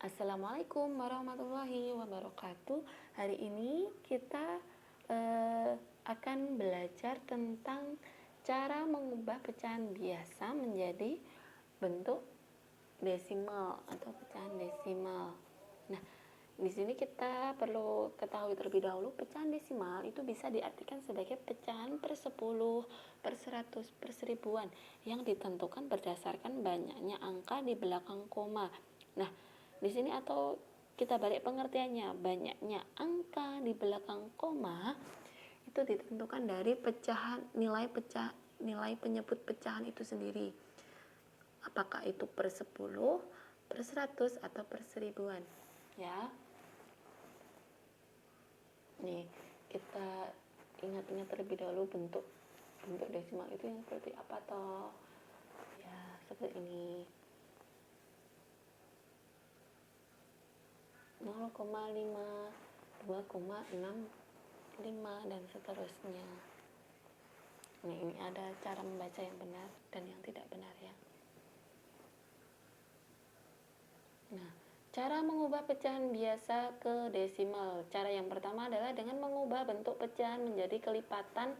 Assalamualaikum warahmatullahi wabarakatuh. Hari ini kita akan belajar tentang cara mengubah pecahan biasa menjadi bentuk desimal atau pecahan desimal. Nah, di sini kita perlu ketahui terlebih dahulu pecahan desimal itu bisa diartikan sebagai pecahan per 10, per 100, per 1000-an yang ditentukan berdasarkan banyaknya angka di belakang koma. Nah, di sini atau kita balik pengertiannya, banyaknya angka di belakang koma itu ditentukan dari nilai penyebut pecahan itu sendiri. Apakah itu per 10, per 100 atau per 1000-an, ya. Nih, kita ingat-ingat terlebih dahulu bentuk desimal itu yang seperti apa toh? Ya, seperti ini. 0,5, 2,65 dan seterusnya. Nah, ini ada cara membaca yang benar dan yang tidak benar ya. Nah, cara mengubah pecahan biasa ke desimal. Cara yang pertama adalah dengan mengubah bentuk pecahan menjadi kelipatan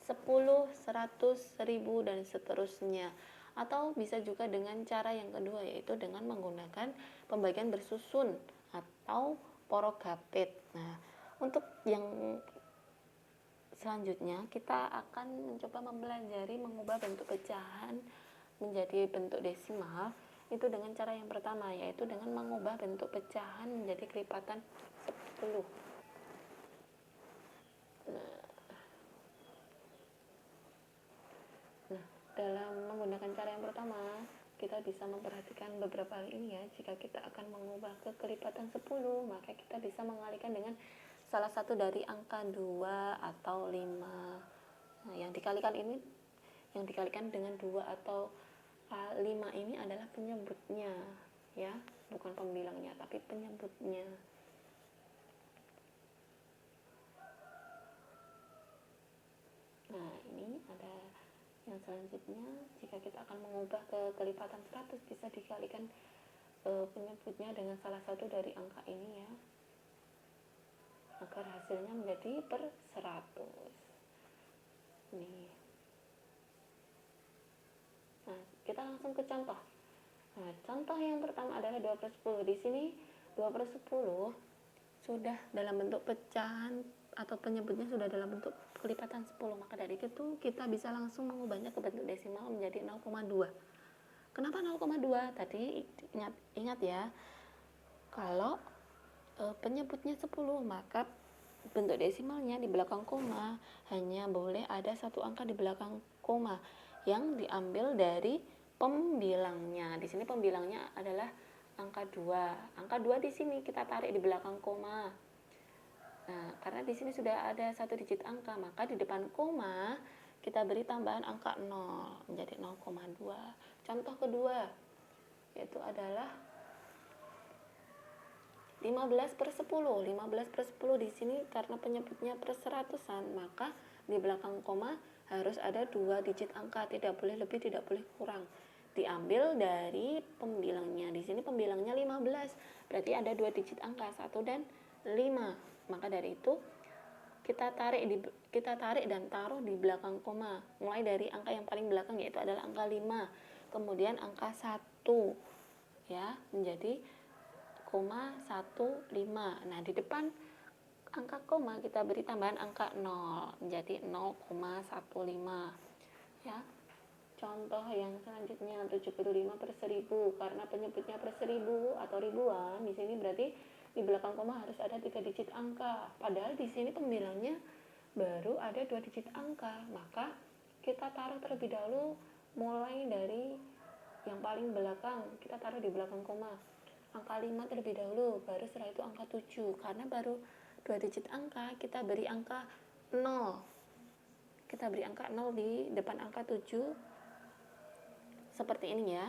10, 100, 1000 dan seterusnya. Atau bisa juga dengan cara yang kedua, yaitu dengan menggunakan pembagian bersusun atau porogapit. Nah, untuk yang selanjutnya kita akan mencoba mempelajari mengubah bentuk pecahan menjadi bentuk desimal itu dengan cara yang pertama, yaitu dengan mengubah bentuk pecahan menjadi kelipatan 10. Nah, dalam menggunakan cara yang pertama, kita bisa memperhatikan beberapa hal ini ya. Jika kita akan mengubah ke kelipatan 10, maka kita bisa mengalihkan dengan salah satu dari angka 2 atau 5. Nah, yang dikalikan dengan 2 atau 5 ini adalah penyebutnya ya, bukan pembilangnya tapi penyebutnya. Nah, ini ada yang selanjutnya, jika kita akan mengubah ke kelipatan 100 bisa dikalikan penyebutnya dengan salah satu dari angka ini ya, agar hasilnya menjadi per 100. Nih. Nah, kita langsung ke contoh. Nah, contoh yang pertama adalah 2 per 10. Di sini 2 per 10 sudah dalam bentuk pecahan atau penyebutnya sudah dalam bentuk kelipatan 10. Maka dari itu kita bisa langsung mengubahnya ke bentuk desimal menjadi 0,2. Kenapa 0,2? Tadi ingat ya, kalau penyebutnya 10, maka bentuk desimalnya di belakang koma hanya boleh ada satu angka di belakang koma yang diambil dari pembilangnya. Di sini pembilangnya adalah angka 2. Angka 2 di sini kita tarik di belakang koma. Nah, karena di sini sudah ada satu digit angka, maka di depan koma kita beri tambahan angka 0 menjadi 0,2. Contoh kedua yaitu adalah 15 per 10. 15 per 10 di sini karena penyebutnya per 100-an, maka di belakang koma harus ada 2 digit angka, tidak boleh lebih, tidak boleh kurang. Diambil dari pembilangnya. Di sini pembilangnya 15, berarti ada 2 digit angka, 1 dan 5. Maka dari itu kita tarik dan taruh di belakang koma. Mulai dari angka yang paling belakang yaitu adalah angka 5. Kemudian angka 1 ya, menjadi 0,15. Nah, di depan angka koma kita beri tambahan angka 0 menjadi 0,15 ya. Contoh yang selanjutnya 75 per 1000, karena penyebutnya per 1000 atau ribuan, di sini berarti di belakang koma harus ada 3 digit angka. Padahal di sini pembilangnya baru ada 2 digit angka, maka kita taruh terlebih dahulu mulai dari yang paling belakang, kita taruh di belakang koma angka 5 terlebih dahulu, baru setelah itu angka 7. Karena baru 2 digit angka, kita beri angka 0. Kita beri angka 0 di depan angka 7 seperti ini ya.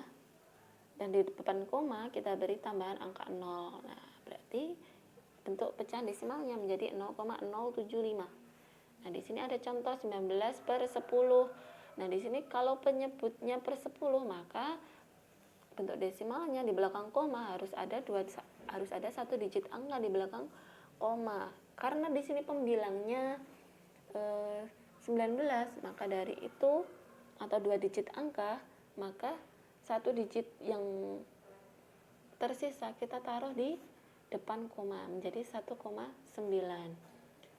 Dan di depan koma kita beri tambahan angka 0. Nah, berarti bentuk pecahan desimalnya menjadi 0,075. Nah, di sini ada contoh 19 per 10. Nah, di sini kalau penyebutnya per 10, maka bentuk desimalnya di belakang koma harus ada satu digit angka di belakang koma. Karena di sini pembilangnya 19, maka dari itu atau 2 digit angka, maka satu digit yang tersisa kita taruh di depan koma menjadi 1,9.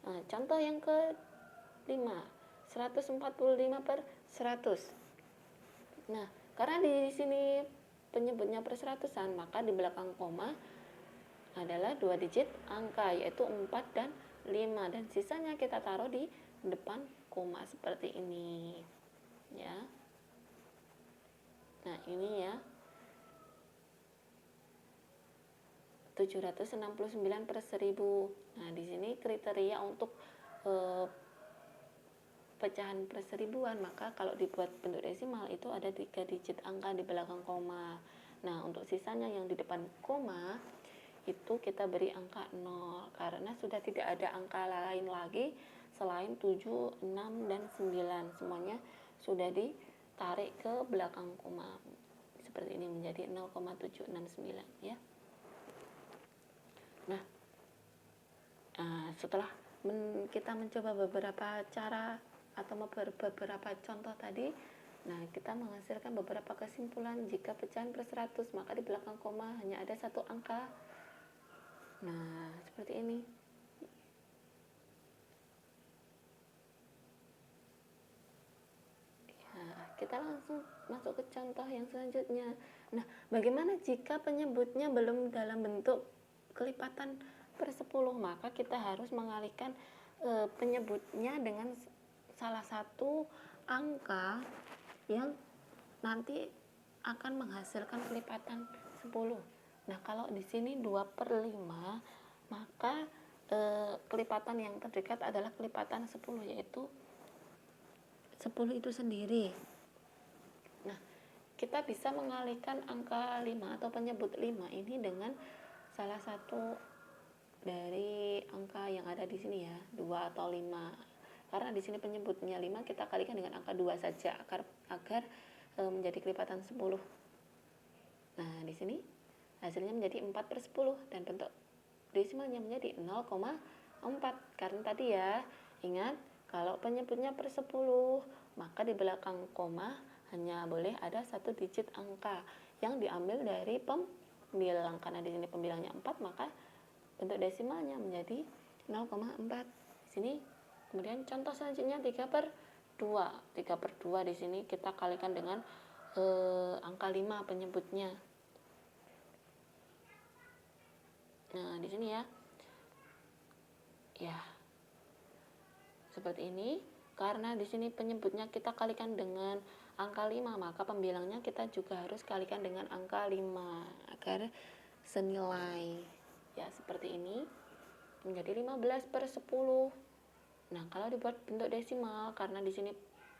Nah, contoh yang ke-5, 145 per 100. Nah, karena di sini penyebutnya per seratusan, maka di belakang koma adalah 2 digit angka, yaitu 4 dan 5, dan sisanya kita taruh di depan koma seperti ini ya. Nah, ini ya, 769 per 1000. Nah, di sini kriteria untuk pecahan per seribuan, maka kalau dibuat bentuk desimal itu ada 3 digit angka di belakang koma. Nah, untuk sisanya yang di depan koma itu kita beri angka 0 karena sudah tidak ada angka lain lagi selain 7, 6, dan 9. Semuanya sudah ditarik ke belakang koma. Seperti ini menjadi 0,769 ya. Nah, setelah kita mencoba beberapa cara atau beberapa contoh tadi, nah kita menghasilkan beberapa kesimpulan. Jika pecahan per 100, maka di belakang koma hanya ada satu angka. Nah, seperti ini. Ya, kita langsung masuk ke contoh yang selanjutnya. Nah, bagaimana jika penyebutnya belum dalam bentuk kelipatan per 10? Maka kita harus mengalihkan penyebutnya dengan salah satu angka yang nanti akan menghasilkan kelipatan 10. Nah, kalau di sini 2/5, maka kelipatan yang terdekat adalah kelipatan 10, yaitu 10 itu sendiri. Nah, kita bisa mengalihkan angka 5 atau penyebut 5 ini dengan salah satu dari angka yang ada di sini ya, 2 atau 5. Karena di sini penyebutnya 5, kita kalikan dengan angka 2 saja agar menjadi kelipatan 10. Nah, di sini hasilnya menjadi 4/10 dan bentuk desimalnya menjadi 0,4. Karena tadi ya, ingat kalau penyebutnya per 10, maka di belakang koma hanya boleh ada satu digit angka yang diambil dari pembilang. Karena di sini pembilangnya 4, maka bentuk desimalnya menjadi 0,4. Di sini kemudian contoh selanjutnya 3/2. 3/2 di sini kita kalikan dengan angka 5 penyebutnya. Nah, di sini ya. Ya. Seperti ini. Karena di sini penyebutnya kita kalikan dengan angka 5, maka pembilangnya kita juga harus kalikan dengan angka 5 agar senilai. Ya, seperti ini. Menjadi 15/10. Nah, kalau dibuat bentuk desimal, karena di sini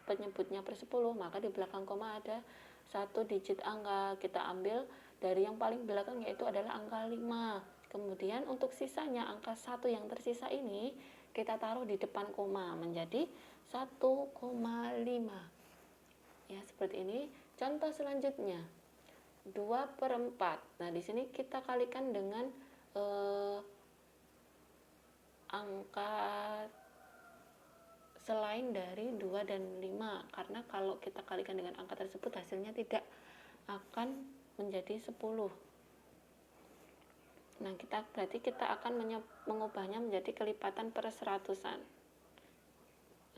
penyebutnya per 10, maka di belakang koma ada satu digit angka. Kita ambil dari yang paling belakang, yaitu adalah angka 5. Kemudian untuk sisanya, angka 1 yang tersisa ini kita taruh di depan koma menjadi 1,5. Ya, seperti ini. Contoh selanjutnya 2/4. Nah, di sini kita kalikan dengan angka selain dari 2 dan 5, karena kalau kita kalikan dengan angka tersebut hasilnya tidak akan menjadi 10. Nah, berarti kita akan mengubahnya menjadi kelipatan per seratusan.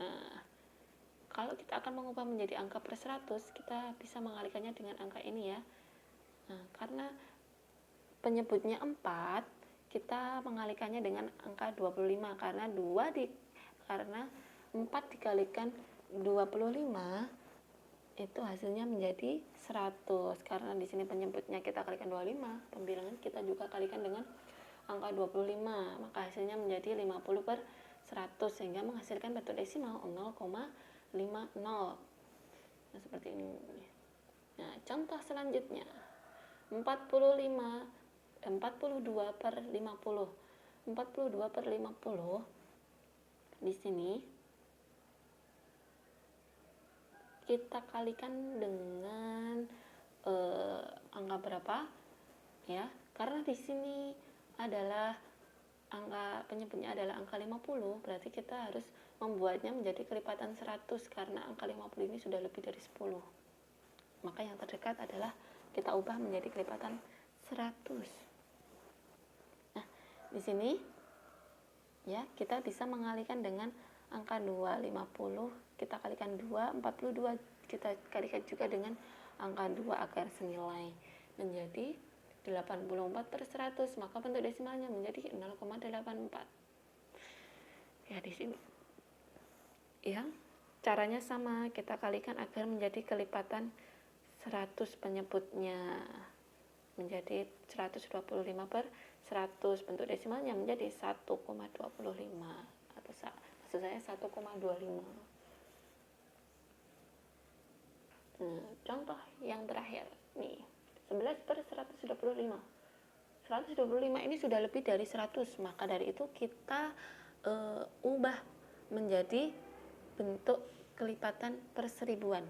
Nah, kalau kita akan mengubah menjadi angka per 100, kita bisa mengalihkannya dengan angka ini ya. Nah, karena penyebutnya 4, kita mengalihkannya dengan angka 25 karena 4 dikalikan 25 itu hasilnya menjadi 100. Karena di sini penyebutnya kita kalikan 25, pembilangan kita juga kalikan dengan angka 25, maka hasilnya menjadi 50/100 sehingga menghasilkan bentuk desimal 0,50. Nah, seperti ini. Nah, contoh selanjutnya 42/50. 42/50 di sini kita kalikan dengan angka berapa ya, karena di sini adalah angka penyebutnya adalah angka 50, berarti kita harus membuatnya menjadi kelipatan 100 karena angka 50 ini sudah lebih dari 10. Maka yang terdekat adalah kita ubah menjadi kelipatan 100. Nah, di sini ya kita bisa mengalihkan dengan angka 2, 50 kita kalikan 2, 42 kita kalikan juga dengan angka 2 agar senilai menjadi 84/100, maka bentuk desimalnya menjadi 0,84. Ya di sini ya caranya sama, kita kalikan agar menjadi kelipatan 100 penyebutnya menjadi 125/100, bentuk desimalnya menjadi 1,25 atau maksud saya 1,25. Contoh yang terakhir nih, 11/125. 125 ini sudah lebih dari 100, maka dari itu kita ubah menjadi bentuk kelipatan perseribuan.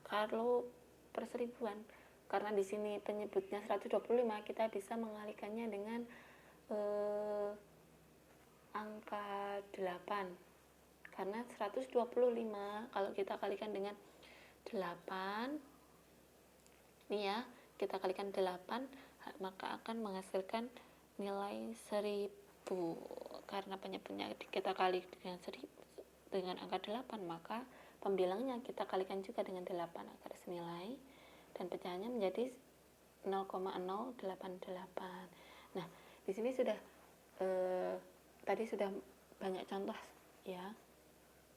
Kalau perseribuan, karena di sini penyebutnya 125, kita bisa mengalihkannya dengan angka 8. Karena 125 kalau kita kalikan dengan 8 ini ya, kita kalikan 8 maka akan menghasilkan nilai 1000. Karena penyebutnya kita kali dengan 1000 dengan angka 8, maka pembilangnya kita kalikan juga dengan 8 agar senilai dan pecahannya menjadi 0,088. Nah, di sini sudah tadi sudah banyak contoh ya.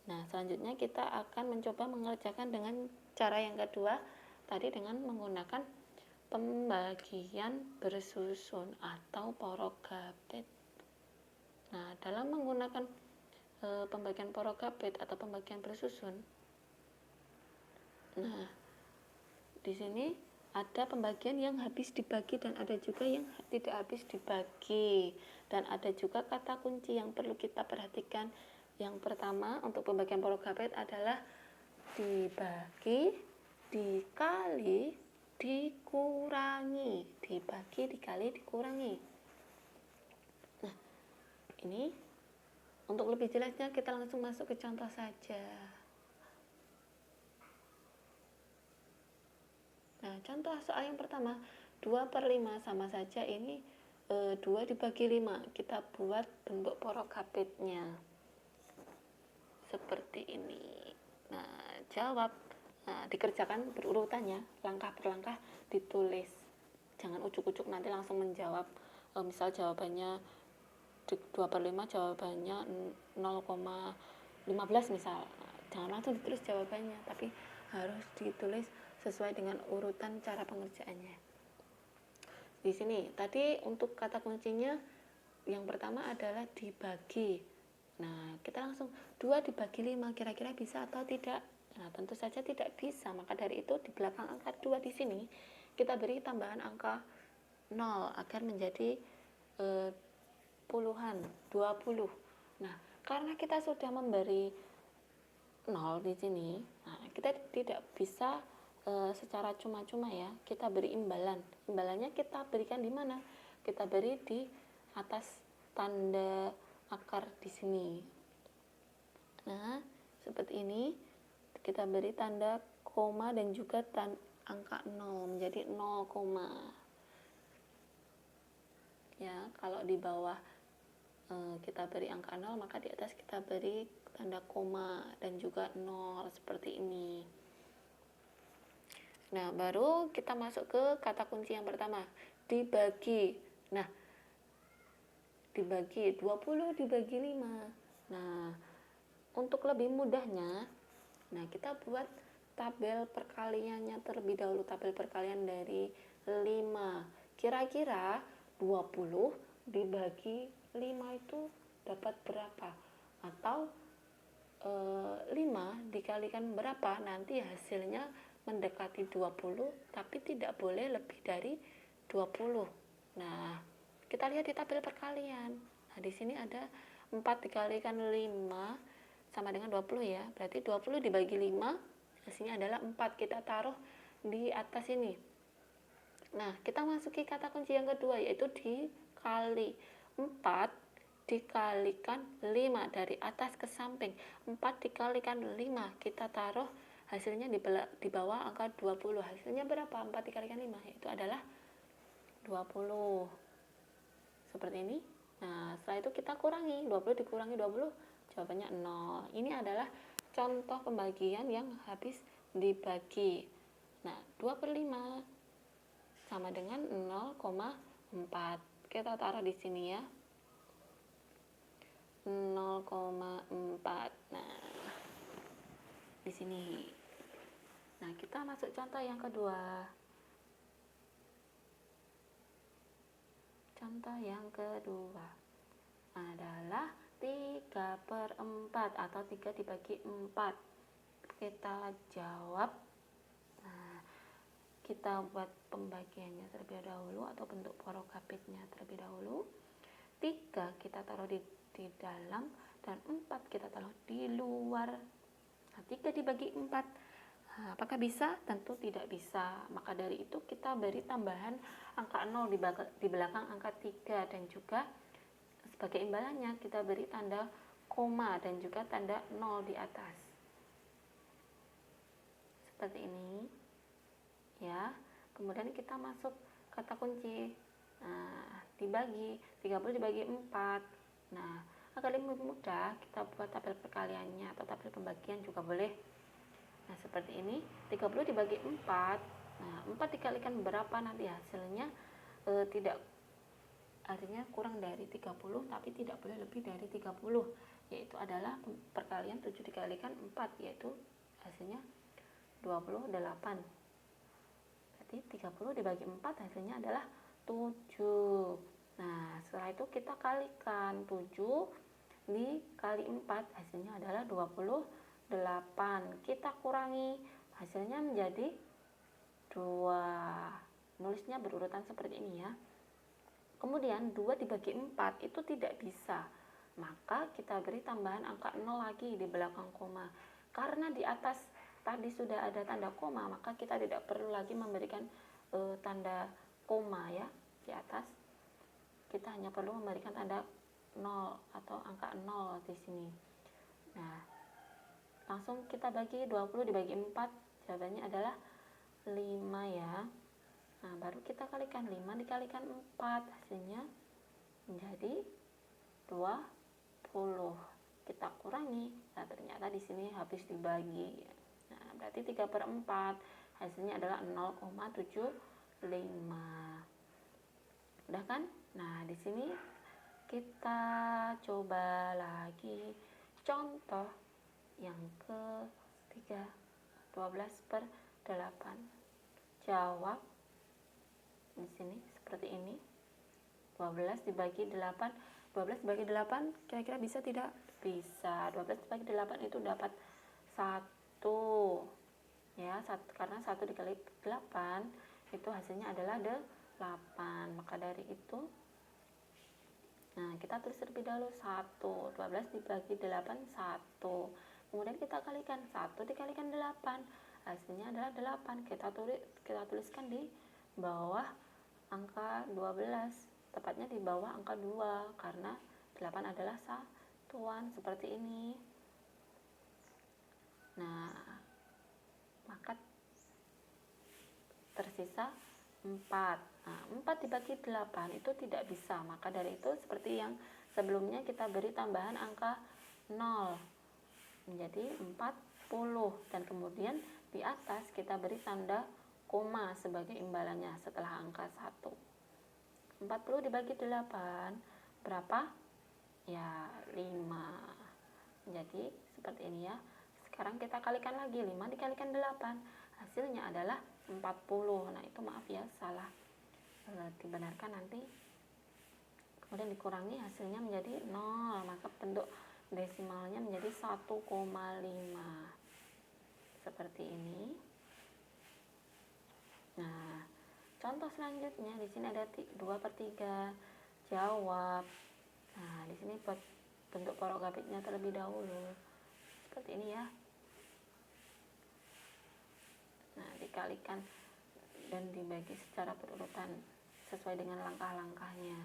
Nah, selanjutnya kita akan mencoba mengerjakan dengan cara yang kedua tadi dengan menggunakan pembagian bersusun atau porogabit. Nah, dalam menggunakan pembagian porogabit atau pembagian bersusun, nah di sini ada pembagian yang habis dibagi dan ada juga yang tidak habis dibagi, dan ada juga kata kunci yang perlu kita perhatikan. Yang pertama untuk pembagian porogabit adalah dibagi, dikali, dikurangi. Dibagi, dikali, dikurangi. Nah, ini untuk lebih jelasnya kita langsung masuk ke contoh saja. Nah, contoh soal yang pertama, 2/5 sama saja ini 2 dibagi 5. Kita buat bentuk porogabitnya seperti ini. Nah, jawab. Nah, dikerjakan berurutannya, langkah per langkah ditulis. Jangan ucuk-ucuk nanti langsung menjawab. Misal jawabannya 2/5, jawabannya 0,15 misal. Jangan langsung ditulis jawabannya, tapi harus ditulis sesuai dengan urutan cara pengerjaannya. Di sini tadi untuk kata kuncinya yang pertama adalah dibagi. Nah, kita langsung 2 dibagi 5 kira-kira bisa atau tidak? Nah, tentu saja tidak bisa. Maka dari itu di belakang angka 2 di sini kita beri tambahan angka 0 agar menjadi puluhan, 20. Nah, karena kita sudah memberi 0 di sini, nah kita tidak bisa secara cuma-cuma ya, kita beri imbalan. Imbalannya kita berikan di mana? Kita beri di atas tanda akar di sini. Nah, seperti ini kita beri tanda koma dan juga angka 0 menjadi 0, ya. Kalau di bawah kita beri angka 0, maka di atas kita beri tanda koma dan juga 0 seperti ini. Nah, baru kita masuk ke kata kunci yang pertama, dibagi. Nah, dibagi 20 dibagi 5. Nah, untuk lebih mudahnya, nah kita buat tabel perkaliannya terlebih dahulu, tabel perkalian dari 5. Kira-kira 20 dibagi 5 itu dapat berapa? Atau 5 dikalikan berapa? Nanti hasilnya mendekati 20, tapi tidak boleh lebih dari 20. Nah, kita lihat di tabel perkalian. Nah, di sini ada 4 dikalikan 5 sama dengan 20 ya. Berarti 20 dibagi 5 hasilnya adalah 4. Kita taruh di atas ini. Nah, kita masuki kata kunci yang kedua, yaitu dikali. 4 dikalikan 5 dari atas ke samping. 4 dikalikan 5, kita taruh hasilnya di bawah angka 20. Hasilnya berapa? 4 dikalikan 5, yaitu adalah 20. Seperti ini. Nah, setelah itu kita kurangi. 20 dikurangi 20, jawabannya 0. Ini adalah contoh pembagian yang habis dibagi. Nah, 2/5 sama dengan 0,4. Kita taruh di sini ya. 0,4. Nah, di sini. Nah, kita masuk contoh yang kedua. Contoh yang kedua adalah 3/4 atau 3 dibagi 4. Kita jawab. Nah, kita buat pembagiannya terlebih dahulu atau bentuk porokapitnya terlebih dahulu. 3 kita taruh di dalam dan 4 kita taruh di luar. Nah, 3 dibagi 4. Nah, apakah bisa? Tentu tidak bisa. Maka dari itu kita beri tambahan angka 0 di belakang angka 3 dan juga sebagai imbalannya kita beri tanda koma dan juga tanda 0 di atas. Seperti ini. Ya, kemudian kita masuk kata kunci. Nah, dibagi 30 dibagi 4. Nah, agar lebih mudah kita buat tabel perkaliannya atau tabel pembagian juga boleh. Nah, seperti ini. 30 dibagi 4. Nah, 4 dikalikan berapa nanti hasilnya? Tidak, artinya kurang dari 30, tapi tidak boleh lebih dari 30, yaitu adalah perkalian 7 dikalikan 4, yaitu hasilnya 28. 30 dibagi 4 hasilnya adalah 7. Nah, setelah itu kita kalikan 7 dikali 4 hasilnya adalah 28. Kita kurangi hasilnya menjadi 2. Nulisnya berurutan seperti ini ya. Kemudian 2 dibagi 4 itu tidak bisa. Maka kita beri tambahan angka 0 lagi di belakang koma. Karena di atas tadi sudah ada tanda koma, maka kita tidak perlu lagi memberikan tanda koma ya di atas. Kita hanya perlu memberikan tanda 0 atau angka 0 di sini. Nah, langsung kita bagi 20 dibagi 4, jawabannya adalah 5 ya. Nah, baru kita kalikan 5 dikalikan 4, hasilnya menjadi 20. Kita kurangi. Nah, ternyata di sini habis dibagi. Nah, berarti 3/4 hasilnya adalah 0,75. Udah kan? Nah, di sini kita coba lagi contoh yang ketiga, 12/8. Jawab di sini seperti ini. 12 dibagi 8. 12 dibagi 8 kira-kira bisa tidak? Bisa. 12 dibagi 8 itu dapat 1 ya, karena 1 dikali 8 itu hasilnya adalah 8. Maka dari itu, nah, kita tulis terlebih dahulu 1. 12 dibagi 8 1. Kemudian kita kalikan 1 dikalikan 8, hasilnya adalah 8. Kita tuliskan di bawah angka 12, tepatnya di bawah angka 2, karena 8 adalah satuan seperti ini. Nah, maka tersisa 4. Nah, 4 dibagi 8 itu tidak bisa. Maka dari itu seperti yang sebelumnya kita beri tambahan angka 0 menjadi 40, dan kemudian di atas kita beri tanda koma sebagai imbalannya setelah angka 1. 40 dibagi 8 berapa? Ya, 5. Jadi seperti ini ya. Sekarang kita kalikan lagi. 5 dikalikan 8 hasilnya adalah 40. Nah, itu maaf ya, salah. Dibenarkan nanti. Kemudian dikurangi hasilnya menjadi 0. Maka bentuk desimalnya menjadi 1,5. Seperti ini. Nah, contoh selanjutnya di sini ada 2/3. Jawab. Nah, di sini buat bentuk porokapitnya terlebih dahulu. Seperti ini ya. Nah, dikalikan dan dibagi secara berurutan sesuai dengan langkah-langkahnya.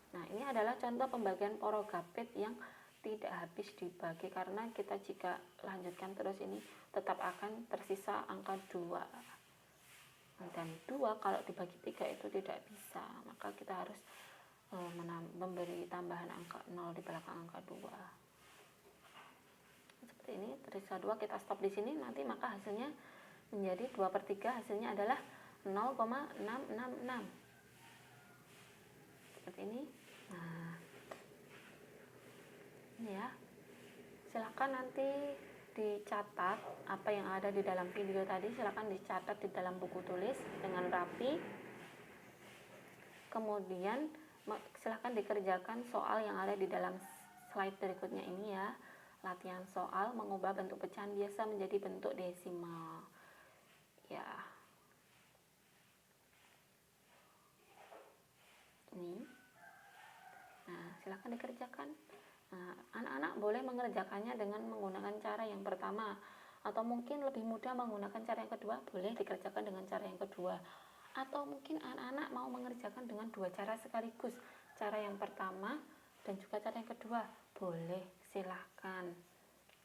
Nah, ini adalah contoh pembagian porogapit yang tidak habis dibagi, karena kita jika lanjutkan terus ini tetap akan tersisa angka 2. Dan 2 kalau dibagi 3 itu tidak bisa, maka kita harus memberi tambahan angka 0 di belakang angka 2. Seperti ini, tersisa 2, kita stop di sini, nanti maka hasilnya menjadi 2/3, hasilnya adalah 0,666. Seperti ini. Nah, ini ya, silakan nanti dicatat apa yang ada di dalam video tadi, silakan dicatat di dalam buku tulis dengan rapi. Kemudian silakan dikerjakan soal yang ada di dalam slide berikutnya ini ya. Latihan soal mengubah bentuk pecahan biasa menjadi bentuk desimal. Ya. Ini. Nah, silakan dikerjakan. Nah, anak-anak boleh mengerjakannya dengan menggunakan cara yang pertama, atau mungkin lebih mudah menggunakan cara yang kedua, boleh dikerjakan dengan cara yang kedua. Atau mungkin anak-anak mau mengerjakan dengan 2 cara sekaligus, cara yang pertama dan juga cara yang kedua, boleh, silahkan.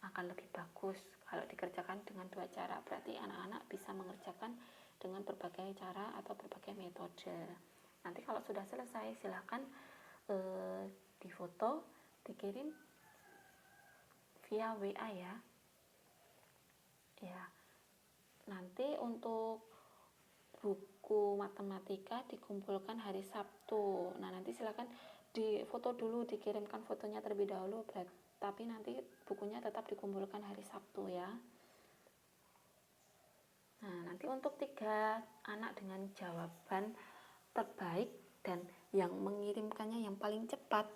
Akan lebih bagus kalau dikerjakan dengan 2 cara, berarti anak-anak bisa mengerjakan dengan berbagai cara atau berbagai metode. Nanti kalau sudah selesai silahkan difoto, dikirim via WA ya. Ya. Nanti untuk buku matematika dikumpulkan hari Sabtu. Nah, nanti silakan difoto dulu, dikirimkan fotonya terlebih dahulu, tapi nanti bukunya tetap dikumpulkan hari Sabtu ya. Nah, nanti untuk 3 anak dengan jawaban terbaik dan yang mengirimkannya yang paling cepat,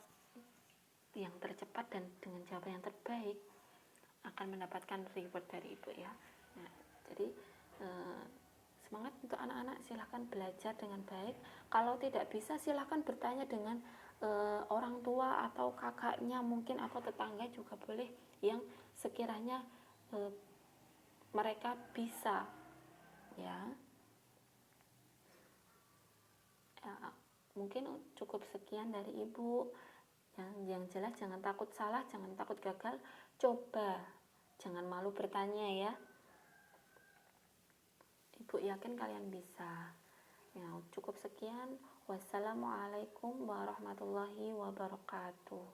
yang tercepat dan dengan jawaban yang terbaik, akan mendapatkan reward dari ibu ya. Nah, jadi semangat untuk anak-anak, silahkan belajar dengan baik. Kalau tidak bisa silahkan bertanya dengan orang tua atau kakaknya mungkin, atau tetangga juga boleh, yang sekiranya mereka bisa ya. Mungkin cukup sekian dari ibu. Yang jelas jangan takut salah, jangan takut gagal, coba, jangan malu bertanya ya. Ibu yakin kalian bisa. Ya, cukup sekian. Wassalamualaikum warahmatullahi wabarakatuh.